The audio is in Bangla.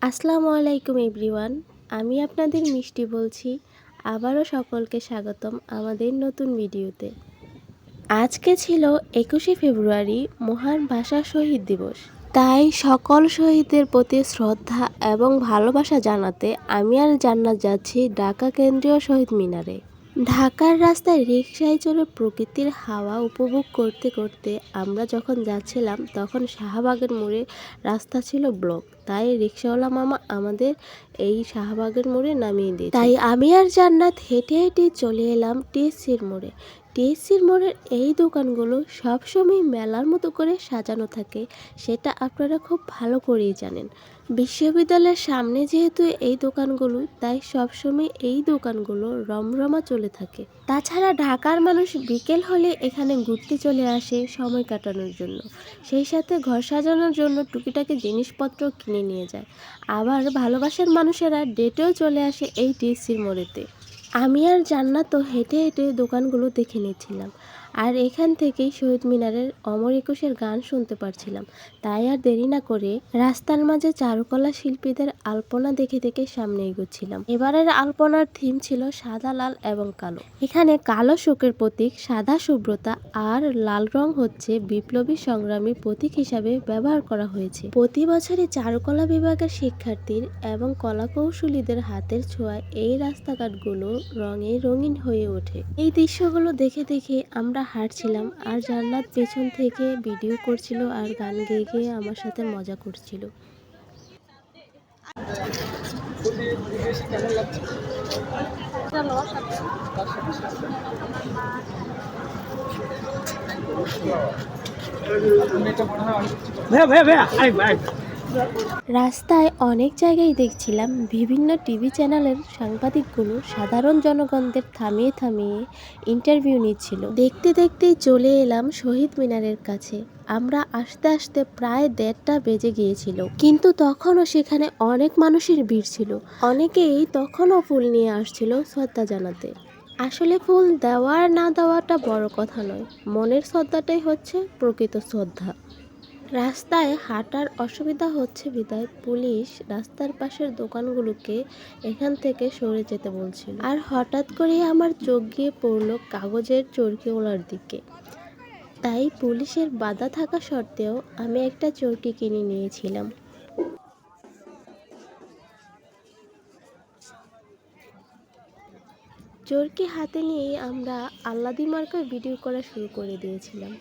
আসসালামু আলাইকুম এভরিওয়ান, আমি আপনাদের মিষ্টি বলছি। আবারও সকলকে স্বাগতম আমাদের নতুন ভিডিওতে। আজকে ছিল 21শে ফেব্রুয়ারি, মহান ভাষা শহীদ দিবস। তাই সকল শহীদদের প্রতি শ্রদ্ধা এবং ভালোবাসা জানাতে আমি আর জান্নাত যাচ্ছি ঢাকা কেন্দ্রীয় শহীদ মিনারে। ঢাকার রাস্তায় রিকশায় চড়ে প্রকৃতির হাওয়া উপভোগ করতে করতে আমরা যখন যাচ্ছিলাম তখন শাহবাগের মোড়ে রাস্তা ছিল ব্লক, তাই রিকশাওয়ালা মামা আমাদের এই শাহবাগের মোড়ে নামিয়ে দিয়েছে। তাই আমি আর জান্নাত হেঁটে হেঁটে চলে এলাম টিএসসির মোড়ে। টিএসসির মোড়ের এই দোকানগুলো সবসময় মেলার মতো করে সাজানো থাকে, সেটা আপনারা খুব ভালো করেই জানেন। বিশ্ববিদ্যালয়ের সামনে যেহেতু এই দোকানগুলো, তাই সবসময় এই দোকানগুলো রমরমা চলে থাকে। তাছাড়া ঢাকার মানুষ বিকেল হলে এখানে ঘুরতে চলে আসে সময় কাটানোর জন্য, সেই সাথে ঘর সাজানোর জন্য টুকিটাকি জিনিসপত্র কিনে নিয়ে যায়। আবার ভালোবাসার মানুষেরা ডেটেও চলে আসে এই টিএসসির মোড়েতে। আমি আর জান্নাতও হেঁটে হেঁটে দোকানগুলো দেখে নিচ্ছিলাম, আর এখান থেকেই শহীদ মিনারের অমর একুশের গান শুনতে পারছিলাম। তাই আর দেরি না করে রাস্তার মাঝে চারুকলা শিল্পীদের আলপনা দেখে দেখে সামনে এগোচ্ছিলাম। এবারের আলপনার থিম ছিল সাদা, লাল এবং কালো। এখানে কালো শোকের প্রতীক, সাদা শুভ্রতা আর লাল রং হচ্ছে বিপ্লবী সংগ্রামী প্রতীক হিসাবে ব্যবহার করা হয়েছে। প্রতি বছরই চারুকলা বিভাগের শিক্ষার্থীর এবং কলাকৌশলীদের হাতের ছোঁয়ায় এই রাস্তাঘাটগুলো রঙে রঙিন হয়ে ওঠে। এই দৃশ্যগুলো দেখে দেখে আমরা হাঁটছিলাম, আর জান্নাত পেছন থেকে ভিডিও করছিল আর গান গেয়ে গেয়ে আমার সাথে মজা করছিল। রাস্তায় অনেক জায়গায় দেখছিলাম বিভিন্ন টিভি চ্যানেলের সাংবাদিকগুলো সাধারণ জনগণদের থামিয়ে থামিয়ে ইন্টারভিউ নিচ্ছিল। দেখতে দেখতেই চলে এলাম শহীদ মিনারের কাছে। আমরা আস্তে আস্তে প্রায় 1:30টা বেজে গিয়েছিল, কিন্তু তখনও সেখানে অনেক মানুষের ভিড় ছিল। অনেকেই তখনও ফুল নিয়ে আসছিল শ্রদ্ধা জানাতে। আসলে ফুল দেওয়া আর না দেওয়াটা বড় কথা নয়, মনের শ্রদ্ধাটাই হচ্ছে প্রকৃত শ্রদ্ধা। রাস্তায় হাঁটার অসুবিধা হচ্ছে বিধায় পুলিশ রাস্তার পাশের দোকানগুলোকে এখান থেকে সরে যেতে বলছিল। আর হঠাৎ করেই আমার চোখ গিয়ে পড়ল কাগজের চরকিওয়ালার দিকে। তাই পুলিশের বাধা থাকা সত্ত্বেও আমি একটা চরকি কিনে নিয়েছিলাম। চরকি হাতে নিয়েই আমরা আল্লাদি মার্কায় ভিডিও করা শুরু করে দিয়েছিলাম।